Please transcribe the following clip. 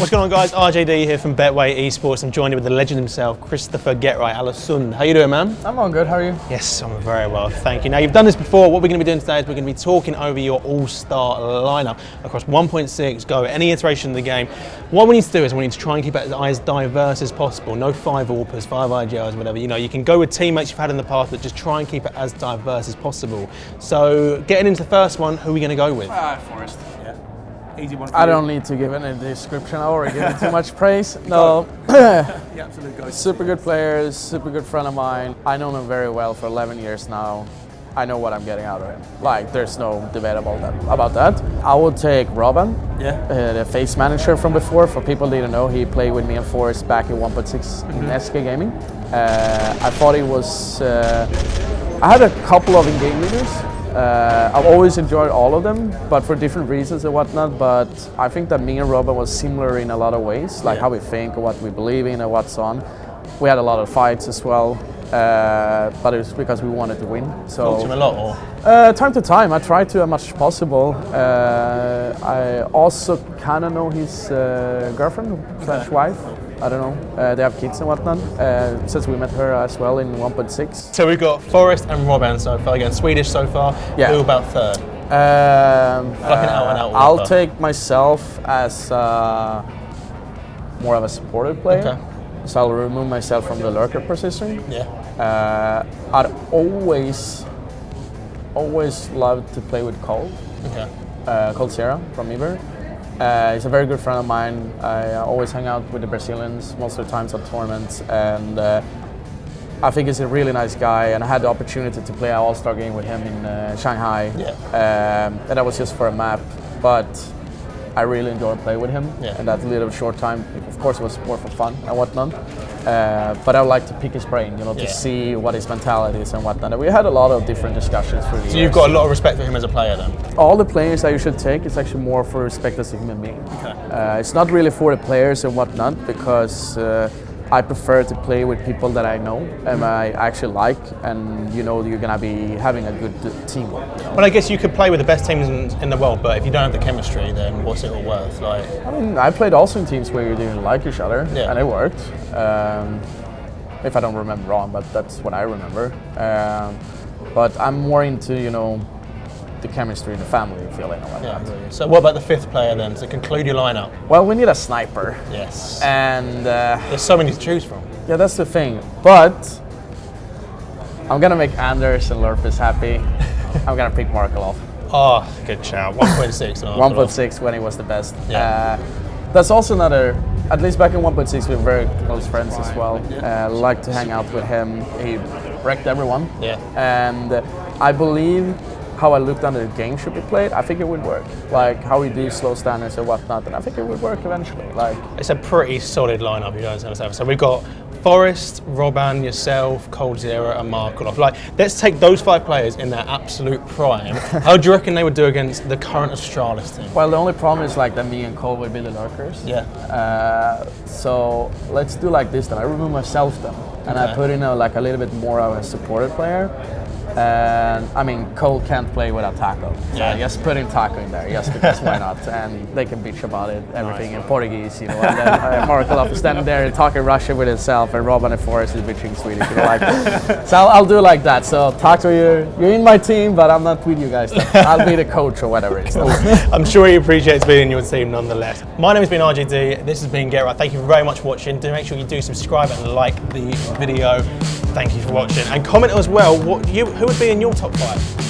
What's going on, guys? RJD here from Betway esports. I'm joined with the legend himself, Christopher Get-Right Alasund. How you doing, man? I'm all good. How are you? Yes, I'm very well, thank you. Now, you've done this before. What we're going to be doing today is we're going to be talking over your all-star lineup across 1.6 Go, any iteration of the game. What we need to do is we need to try and keep it as diverse as possible. No 5 AWPers, 5 IGLs, whatever. You know, you can go with teammates you've had in the past, but just try and keep it as diverse as possible. So, getting into the first one, who are we going to go with? Forest. Yeah. Easy one for I you. don't need to give any description or give it too much praise. No. Yeah, absolute go. Super good players, super good friend of mine. I know him very well for 11 years now. I know what I'm getting out of him. Like, there's no debate about that. I would take RobbaN, the face manager from before. For people who didn't know, he played with me in Forest back in 1.6 in SK Gaming. I thought he was... I had a couple of in-game leaders. I've always enjoyed all of them, but for different reasons and whatnot. But I think that me and RobbaN was similar in a lot of ways, like how we think, what we believe in, and what's on. We had a lot of fights as well, but it was because we wanted to win. So Talk to him a lot, or? Time to time, I try to as much as possible. I also kind of know his girlfriend slash wife. I don't know. They have kids and whatnot. Since we met her as well in 1.6. So we've got Forest and RobbaN so far. Again, Swedish so far. Yeah. Who about third? Like an out-and-out I'll AWPer. take myself as more of a supportive player. Okay. So I'll remove myself from the lurker position. Yeah. I'd always loved to play with Cole. Okay. Coldzera from Eber. He's a very good friend of mine. I always hang out with the Brazilians most of the times at tournaments, and I think he's a really nice guy. And I had the opportunity to play an all-star game with him in Shanghai, and that was just for a map. But I really enjoyed playing with him, and that little short time. Of course, it was more for fun and whatnot. But I would like to pick his brain, you know, to see what his mentality is and whatnot. And we had a lot of different discussions through the years. So you've got a lot of respect for him as a player then? All the players that you should take is actually more for respect as a human being. Okay. It's not really for the players and whatnot, because I prefer to play with people that I know and I actually like, and you know you're gonna be having a good teamwork. You know? Well, I guess you could play with the best teams in the world, but if you don't have the chemistry, then what's it all worth? Like, I mean, I played also in teams where you didn't like each other, and it worked. If I don't remember wrong, but that's what I remember. But I'm more into, you know, the chemistry and the family feeling and whatnot. So what about the fifth player then, to conclude your lineup? Well, we need a sniper. Yes. And there's so many to choose from. yeah, that's the thing. But I'm gonna make Anders and Lurpus happy. I'm gonna pick markeloff. Oh, good shout. 1.6. 1.6 when he was the best. Yeah. That's also another. At least back in 1.6, we were very close friends as well. Like to hang out with him. He wrecked everyone. Yeah. And I believe how I looked under the game should be played, I think it would work. Like how we do slow standards and whatnot, and I think it would work eventually. Like, it's a pretty solid lineup, you don't understand. So we've got Forest, RobbaN, yourself, Coldzera, and markeloff. Like, let's take those 5 players in their absolute prime. How do you reckon they would do against the current Astralis team? well, the only problem is like that me and Cole would be the lurkers. Yeah. So let's do like this then. I remove myself then, and I put in a little bit more of a supported player. And I mean, Cole can't play without Taco. So just put in Taco in there, just because why not? And they can bitch about it, everything in Portuguese, you know. And then markeloff is standing there and talking Russian with himself, and RobbaN and Forest is bitching Swedish, you know, like. So I'll do like that. So Taco, you're in my team, but I'm not with you guys. I'll be the coach or whatever it is. I'm sure he appreciates being in your team nonetheless. My name has been RJD. This has been Get Right. Thank you very much for watching. Do make sure you do subscribe and like the video. Thank you for watching, and comment as well who would be in your top 5.